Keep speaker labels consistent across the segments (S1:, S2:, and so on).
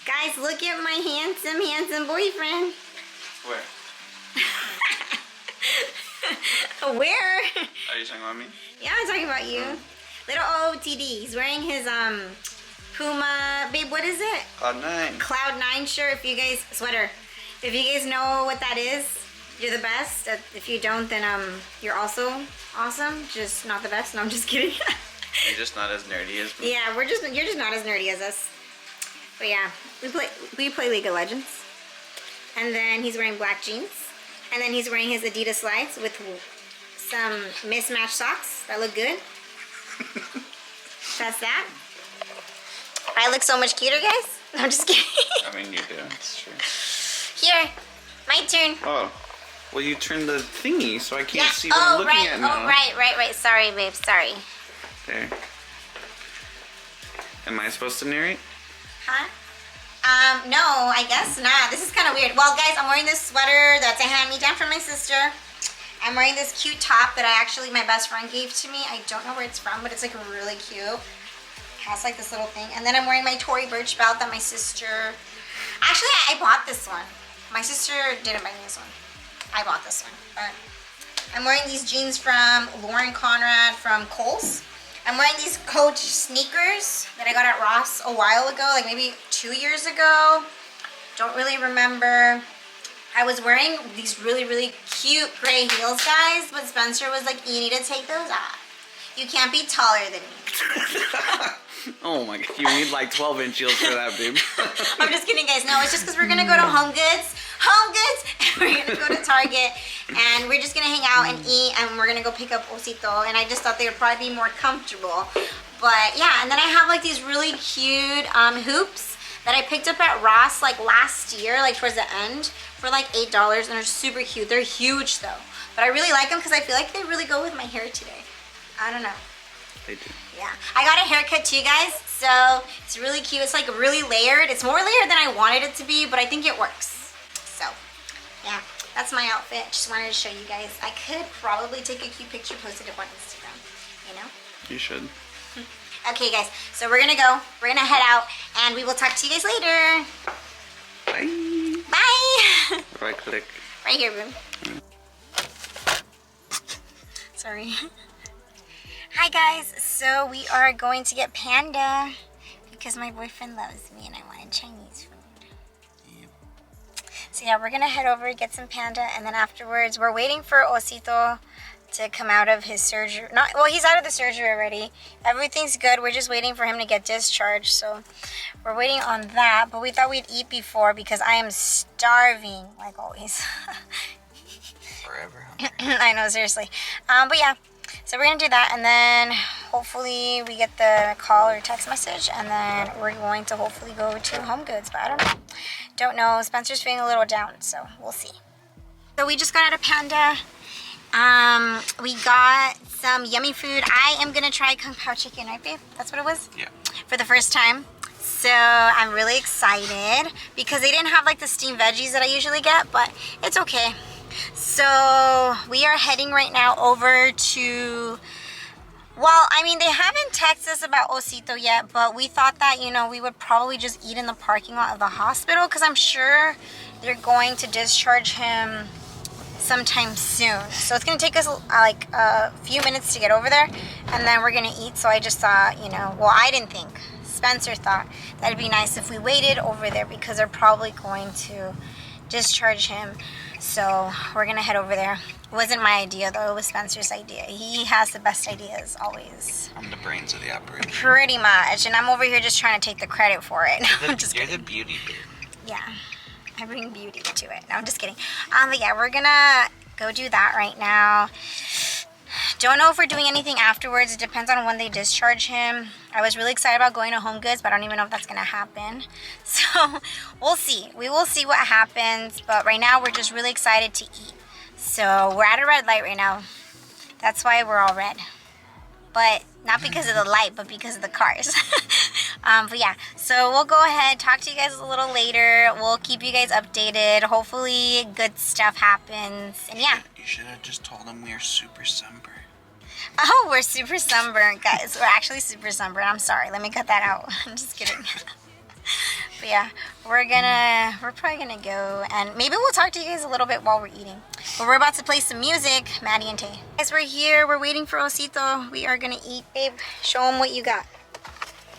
S1: Guys, look at my handsome boyfriend.
S2: Where?
S1: Where?
S2: Are you talking about me?
S1: Yeah, I'm talking about you. Little OOTD. He's wearing his Puma, babe, what is it?
S2: Cloud9.
S1: Cloud9 shirt. If you guys, sweater. If you guys know what that is, you're the best. If you don't, then you're also awesome. Just not the best. No, I'm just kidding.
S2: You're just not as nerdy as me.
S1: Yeah, you're just not as nerdy as us. But yeah, we play League of Legends. And then he's wearing black jeans. And then he's wearing his Adidas slides with some mismatched socks that look good. That's that. I look so much cuter, guys. No, I'm just kidding.
S2: I mean, you do. It's true.
S1: Here, my turn.
S2: Oh, well, you turned the thingy, so I can't see what I'm looking at now.
S1: Oh, right. Sorry, babe. Sorry.
S2: There. Am I supposed to narrate?
S1: Huh? No, I guess not. This is kind of weird. Well, guys, I'm wearing this sweater that's a hand-me-down from my sister. I'm wearing this cute top that my best friend gave to me. I don't know where it's from, but it's like really cute. It has like this little thing. And then I'm wearing my Tory Burch belt that my sister... Actually, I bought this one. My sister didn't buy me this one. I bought this one. But I'm wearing these jeans from Lauren Conrad from Kohl's. I'm wearing these Coach sneakers that I got at Ross a while ago, like maybe 2 years ago. Don't really remember. I was wearing these really cute gray heels, guys, but Spencer was like, you need to take those off. You can't be taller than me.
S2: Oh my god, you need like 12-inch heels for that, babe.
S1: I'm just kidding, guys. No, it's just because we're going to go to HOMEGOODS, and we're going to go to Target, and we're just going to hang out and eat, and we're going to go pick up Osito, and I just thought they would probably be more comfortable. But yeah, and then I have like these really cute hoops that I picked up at Ross like last year, like towards the end, for like $8, and they're super cute. They're huge though, but I really like them because I feel like they really go with my hair today. I don't know.
S2: They do.
S1: Yeah, I got a haircut too, guys, so it's really cute. It's like really layered. It's more layered than I wanted it to be, but I think it works. So yeah, that's my outfit. Just wanted to show you guys. I could probably take a cute picture, post it up on Instagram, you know?
S2: You should.
S1: Okay, guys, so we're gonna go. We're gonna head out, and we will talk to you guys later.
S2: Bye.
S1: Bye.
S2: Right click.
S1: Right here, boom. Sorry. Hi, guys. So we are going to get Panda because my boyfriend loves me and I wanted Chinese food.
S2: Yep.
S1: So yeah, we're gonna head over, get some Panda, and then afterwards, we're waiting for Osito to come out of his surgery. Well, he's out of the surgery already. Everything's good. We're just waiting for him to get discharged. So we're waiting on that. But we thought we'd eat before because I am starving, like always.
S2: Forever.
S1: I know, seriously. But yeah, so we're gonna do that, and then hopefully we get the call or text message, and then we're going to hopefully go to HOMEGOODS. But I don't know. Don't know. Spencer's feeling a little down, so we'll see. So we just got out of Panda. We got some yummy food. I am gonna try Kung Pao chicken, right, babe? That's what it was?
S2: Yeah.
S1: For the first time. So I'm really excited because they didn't have like the steamed veggies that I usually get, but it's okay. So we are heading right now over to, well, I mean, they haven't texted us about Osito yet, but we thought that, you know, we would probably just eat in the parking lot of the hospital because I'm sure they're going to discharge him sometime soon. So it's gonna take us like a few minutes to get over there, and then we're gonna eat. So I just thought, you know, well, I didn't think, Spencer thought that it'd be nice if we waited over there because they're probably going to discharge him. So we're gonna head over there. It wasn't my idea though, it was Spencer's idea. He has the best ideas always.
S2: I'm the brains of the operation.
S1: Pretty much, and I'm over here just trying to take the credit for it.
S2: You're the beauty babe.
S1: Yeah. I bring beauty to it. No, I'm just kidding. But yeah, we're gonna go do that right now. Don't know if we're doing anything afterwards. It depends on when they discharge him. I was really excited about going to HOMEGOODS, but I don't even know if that's gonna happen. So we'll see. We will see what happens. But right now we're just really excited to eat. So we're at a red light right now. That's why we're all red. But not because of the light, but because of the cars. But yeah, so we'll go ahead, talk to you guys a little later. We'll keep you guys updated. Hopefully good stuff happens. And yeah.
S2: You should have just told them we are super sunburned.
S1: Oh, we're super sunburned, guys. We're actually super sunburned. I'm sorry. Let me cut that out. I'm just kidding. But yeah, we're probably gonna go, and maybe we'll talk to you guys a little bit while we're eating. But we're about to play some music, Maddie and Tay. Guys, we're here. We're waiting for Osito. We are gonna eat. Babe, show them what you got.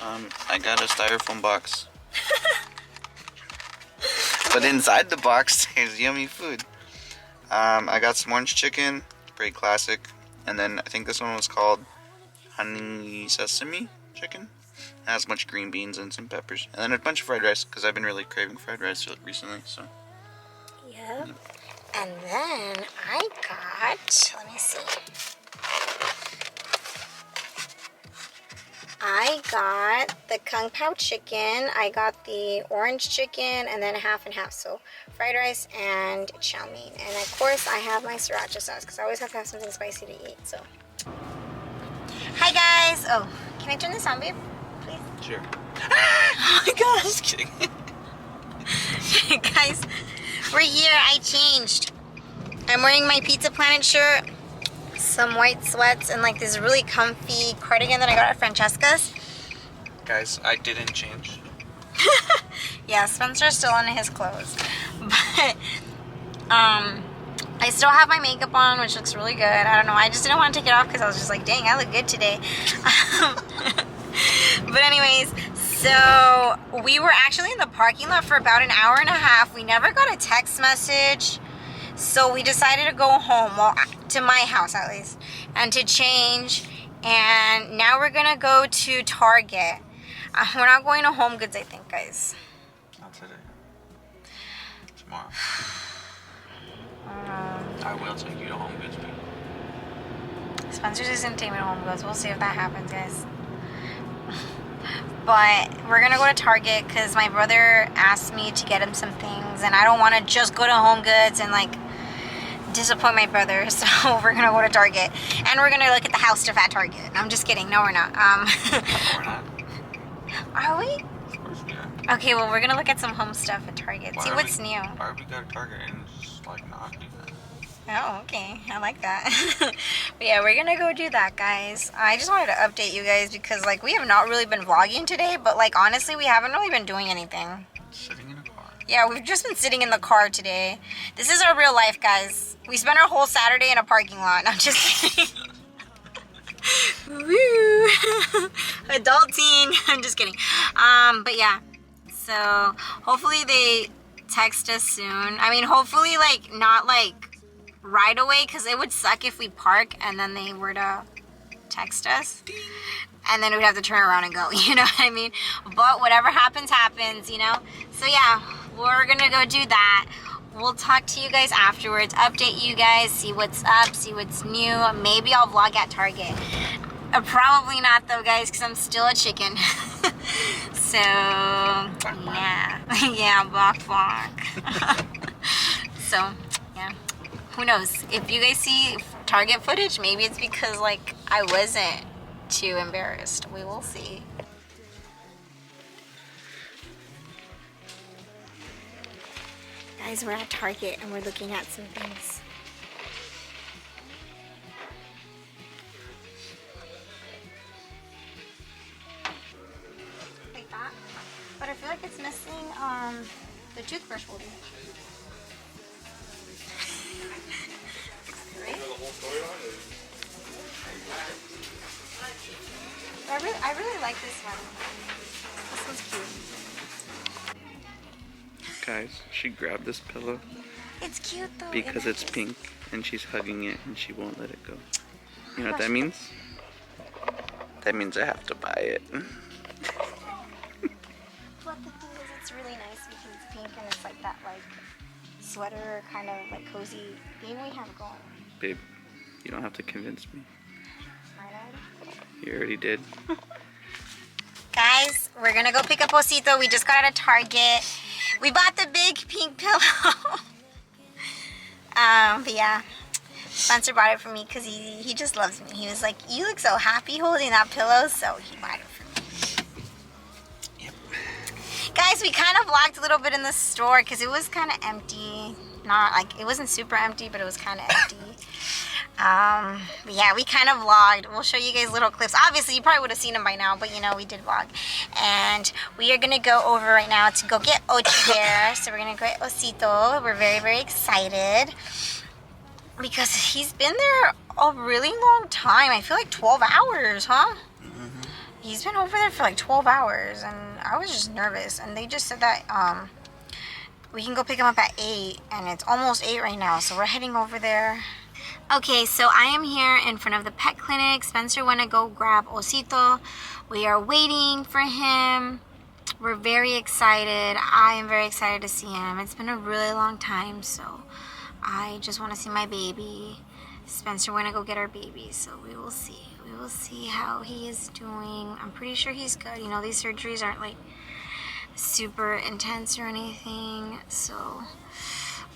S2: I got a styrofoam box. But inside the box, there's yummy food. I got some orange chicken, pretty classic. And then I think this one was called honey sesame chicken. It has a bunch of green beans and some peppers. And then a bunch of fried rice, because I've been really craving fried rice recently, so.
S1: Yep. And then I got, let me see. I got the Kung Pao chicken, I got the orange chicken, and then half and half. So fried rice and chow mein. And of course I have my sriracha sauce because I always have to have something spicy to eat. So, hi guys. Oh, can I turn this on, babe? Please.
S2: Sure.
S1: Oh my gosh.
S2: Just kidding.
S1: Guys, we're here. I changed. I'm wearing my Pizza Planet shirt, some white sweats, and like this really comfy cardigan that I got at Francesca's.
S2: Guys, I didn't change.
S1: Yeah, Spencer's still in his clothes. But I still have my makeup on, which looks really good. I don't know, I just didn't want to take it off because I was just like, dang, I look good today. But anyways, so we were actually in the parking lot for about an hour and a half. We never got a text message. So we decided to go home, well, to my house at least, and to change. And now we're gonna go to Target. We're not going to HOMEGOODS, I think, guys.
S2: Not today. Tomorrow. I will take you to HOMEGOODS, babe.
S1: Spencer's just gonna take me to HOMEGOODS. We'll see if that happens, guys. But we're gonna go to Target because my brother asked me to get him some things, and I don't want to just go to HOMEGOODS and like disappoint my brother. So we're gonna go to Target, and we're gonna look at the house stuff at Target. I'm just kidding. No, we're not.
S2: No, we're not.
S1: Are we?
S2: Of course we are.
S1: Okay, well, we're gonna look at some home stuff at Target. See what's new.
S2: Why would we go to Target and just like not do that?
S1: Oh, okay. I like that. But yeah, we're gonna go do that, guys. I just wanted to update you guys because like we have not really been vlogging today, but like honestly, we haven't really been doing anything.
S2: Sitting in a car.
S1: Yeah, we've just been sitting in the car today. This is our real life, guys. We spent our whole Saturday in a parking lot. I'm just kidding. Woo! Adulting. I'm just kidding. But yeah. So hopefully they text us soon. I mean, hopefully like not like right away, because it would suck if we park and then they were to text us. And then we'd have to turn around and go, you know what I mean? But whatever happens, happens, you know? So yeah, we're gonna go do that. We'll talk to you guys afterwards, update you guys, see what's up, see what's new. Maybe I'll vlog at Target. Probably not though, guys, because I'm still a chicken. So, yeah. Yeah, bark. So, yeah. Who knows? If you guys see Target footage, maybe it's because, like, I wasn't too embarrassed. We will see. Guys, we're at Target and we're looking at some things. Like that. But I feel like it's missing the toothbrush holder. Right? I really like this one. This one's cute.
S2: Guys, she grabbed this pillow
S1: It's cute though.
S2: because it's pink and she's hugging it and she won't let it go. You know what that means? That means I have to buy it.
S1: But the thing is, it's really nice because it's pink and it's like that like sweater kind of like cozy theme we have going.
S2: Babe, you don't have to convince me.
S1: Smart-eyed.
S2: You already did.
S1: Guys, we're gonna go pick up Osito. We just got out of Target. We bought the big pink pillow. But yeah, Spencer bought it for me because he just loves me. He was like, you look so happy holding that pillow, so he bought it for me.
S2: Yep.
S1: Guys, we kind of vlogged a little bit in the store because it was kind of empty. Not like, it wasn't super empty, but it was kind of empty. Yeah, we kind of vlogged. We'll show you guys little clips. Obviously, you probably would have seen them by now, but you know, we did vlog. And we are gonna go over right now to go get Ochi there. So we're gonna go get Osito. We're very, very excited because he's been there a really long time. I feel like 12 hours, huh? He's been over there for like 12 hours, and I was just nervous. And they just said that we can go pick him up at 8, and it's almost 8 right now, so we're heading over there. Okay, so I am here in front of the pet clinic. Spencer went to go grab Osito. We are waiting for him. We're very excited. I am very excited to see him. It's been a really long time, so I just want to see my baby. Spencer went to go get our baby, so we will see. We will see how he is doing. I'm pretty sure he's good. You know, these surgeries aren't like super intense or anything, so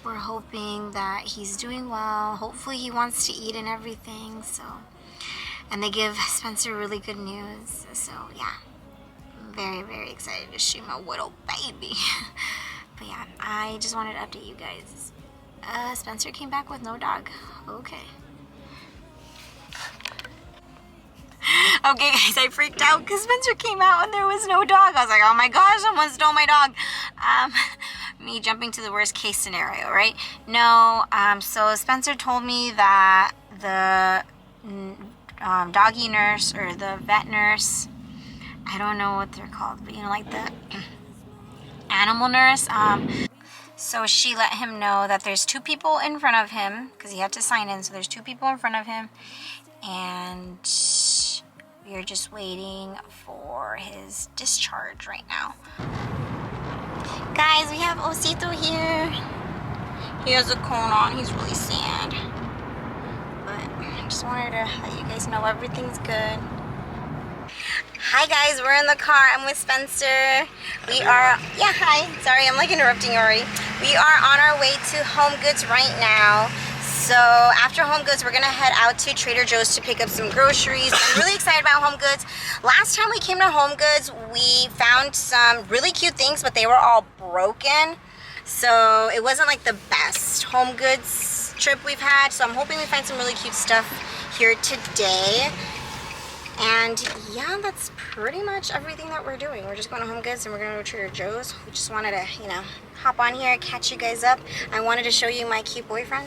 S1: we're hoping that he's doing well. Hopefully he wants to eat and everything, so. And they give Spencer really good news, so yeah. I'm very, very excited to see my little baby. But yeah, I just wanted to update you guys. Spencer came back with no dog. Okay. Okay guys, I freaked out because Spencer came out and there was no dog. I was like, oh my gosh, someone stole my dog. Me jumping to the worst case scenario, right? No, so Spencer told me that the doggy nurse or the vet nurse, I don't know what they're called, but you know, like the animal nurse, so she let him know that there's 2 people in front of him because he had to sign in, so there's 2 people in front of him, and we are just waiting for his discharge right now. Guys, we have Osito here. He has a cone on. He's really sad. But I just wanted to let you guys know everything's good. Hi guys, we're in the car. I'm with Spencer. We are, yeah, hi. Sorry, I'm like interrupting you already. We are on our way to HOMEGOODS right now. So after HOMEGOODS, we're gonna head out to Trader Joe's to pick up some groceries. I'm really excited about HOMEGOODS. Last time we came to HOMEGOODS, we found some really cute things, but they were all broken. So it wasn't like the best HOMEGOODS trip we've had. So I'm hoping we find some really cute stuff here today. And yeah, that's pretty much everything that we're doing. We're just going to HOMEGOODS and we're going to go to Trader Joe's. We just wanted to, you know, hop on here, catch you guys up. I wanted to show you my cute boyfriend.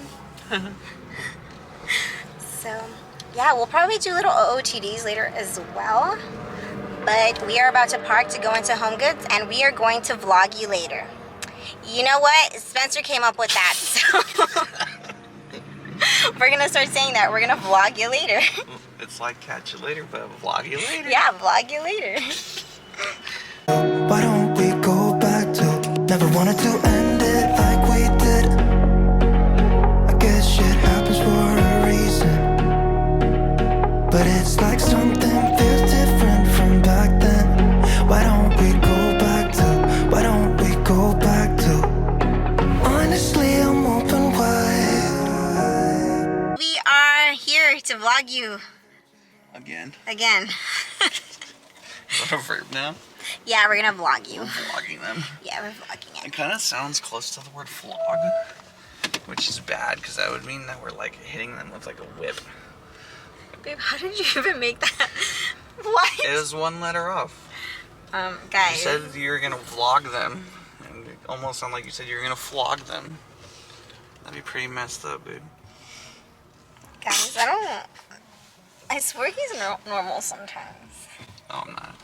S1: So yeah, we'll probably do little OOTDs later as well. But we are about to park to go into HOMEGOODS and we are going to vlog you later. You know what? Spencer came up with that. So we're going to start saying that. We're going to vlog you later.
S2: It's like catch you later, but vlog you later.
S1: Yeah, vlog you later.
S3: Why don't we go back to never wanted to end it like we did? I guess shit happens for a reason, but it's like something feels different from back then. Why don't we go back to, why don't we go back to, honestly I'm open wide.
S1: We are here to vlog you
S2: Again.
S1: again.
S2: Is that a verb now?
S1: Yeah, we're gonna vlog you.
S2: We're vlogging them.
S1: Yeah, we're vlogging
S2: It
S1: it.
S2: kind of sounds close to the word flog, which is bad because that would mean that we're like hitting them with like a whip.
S1: Babe, how did you even make that? What?
S2: It was 1 letter off. You
S1: Guys.
S2: said you were gonna vlog them, and it almost sounded like you said you were gonna flog them. That'd be pretty messed up, dude.
S1: Guys, I swear he's normal sometimes.
S2: Oh, I'm not.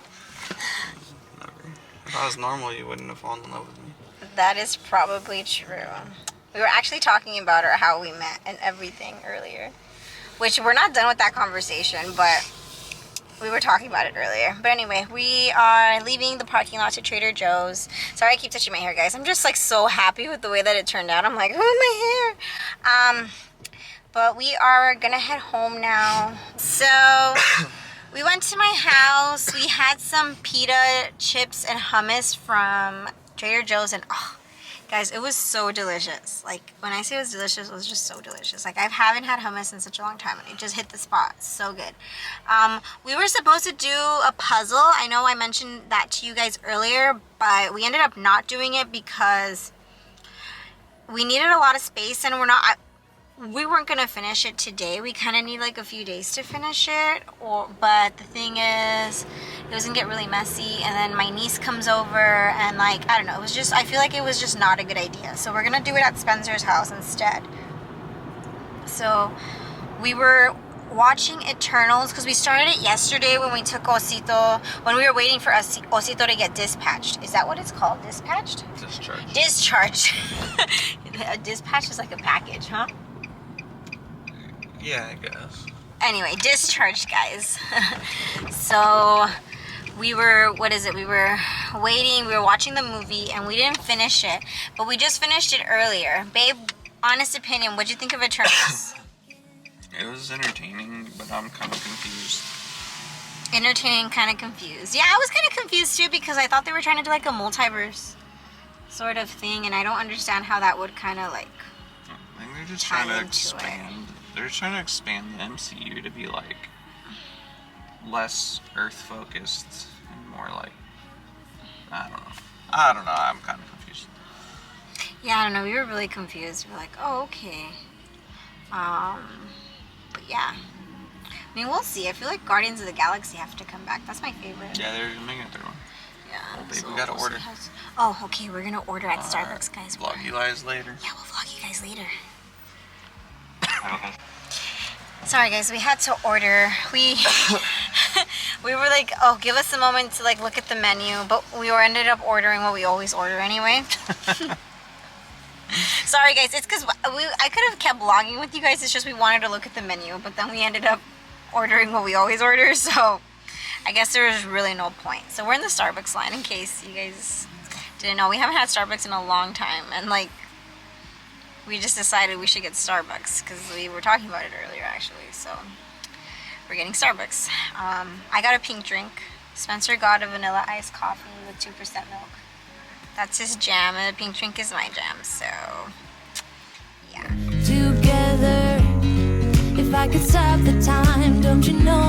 S2: Never. If I was normal, you wouldn't have fallen in love with me.
S1: That is probably true. We were actually talking about how we met and everything earlier. Which we're not done with that conversation, but we were talking about it earlier. But anyway, we are leaving the parking lot to Trader Joe's. Sorry I keep touching my hair, guys. I'm just like so happy with the way that it turned out. I'm like, oh, my hair. But we are gonna head home now. So we went to my house. We had some pita chips and hummus from Trader Joe's, and oh, guys, it was so delicious. Like, when I say it was delicious, it was just so delicious. Like, I haven't had hummus in such a long time, and it just hit the spot. So good. We were supposed to do a puzzle. I know I mentioned that to you guys earlier, but we ended up not doing it because we needed a lot of space, and we're not... we weren't gonna finish it today. We kind of need like a few days to finish it, but the thing is, it was gonna get really messy, and then my niece comes over, and like, I don't know, it was just, I feel like it was just not a good idea. So we're gonna do it at Spencer's house instead. So we were watching Eternals because we started it yesterday when we took Osito, when we were waiting for Osito to get dispatched. Is that what it's called? Dispatched?
S2: Discharge.
S1: Discharged. A dispatch is like a package, huh?
S2: Yeah, I guess.
S1: Anyway, discharged, guys. So we were, we were waiting, we were watching the movie, and we didn't finish it, but we just finished it earlier. Babe, honest opinion, what'd you think of Eternals?
S2: It was entertaining, but I'm kind of confused.
S1: Entertaining, kind of confused. Yeah, I was kind of confused too, because I thought they were trying to do like a multiverse sort of thing, and I don't understand how that would kind of like
S2: I think they're just
S1: tie
S2: trying to
S1: into it.
S2: expand. They're trying to expand the MCU to be like less Earth focused and more like, I don't know. I'm kind of confused.
S1: Yeah, I don't know. We were really confused. We were like, oh, okay. But yeah. I mean, we'll see. I feel like Guardians of the Galaxy have to come back. That's my favorite.
S2: Yeah, they're making a third one.
S1: Yeah.
S2: Babe, we gotta
S1: we'll see
S2: order.
S1: Oh, okay. We're gonna order at Starbucks, guys.
S2: Vlog you guys later.
S1: Yeah, we'll vlog you guys later. Sorry, guys. We had to order. We were like, oh, give us a moment to like look at the menu, but we ended up ordering what we always order anyway. Sorry, guys. It's because I could have kept vlogging with you guys. It's just we wanted to look at the menu, but then we ended up ordering what we always order. So I guess there was really no point. So we're in the Starbucks line in case you guys didn't know. We haven't had Starbucks in a long time, and like we just decided we should get Starbucks because we were talking about it earlier actually. So we're getting Starbucks. I got a pink drink. Spencer got a vanilla iced coffee with 2% milk. That's his jam, and the pink drink is my jam, so yeah.
S4: Together, if I could stop the time, don't you know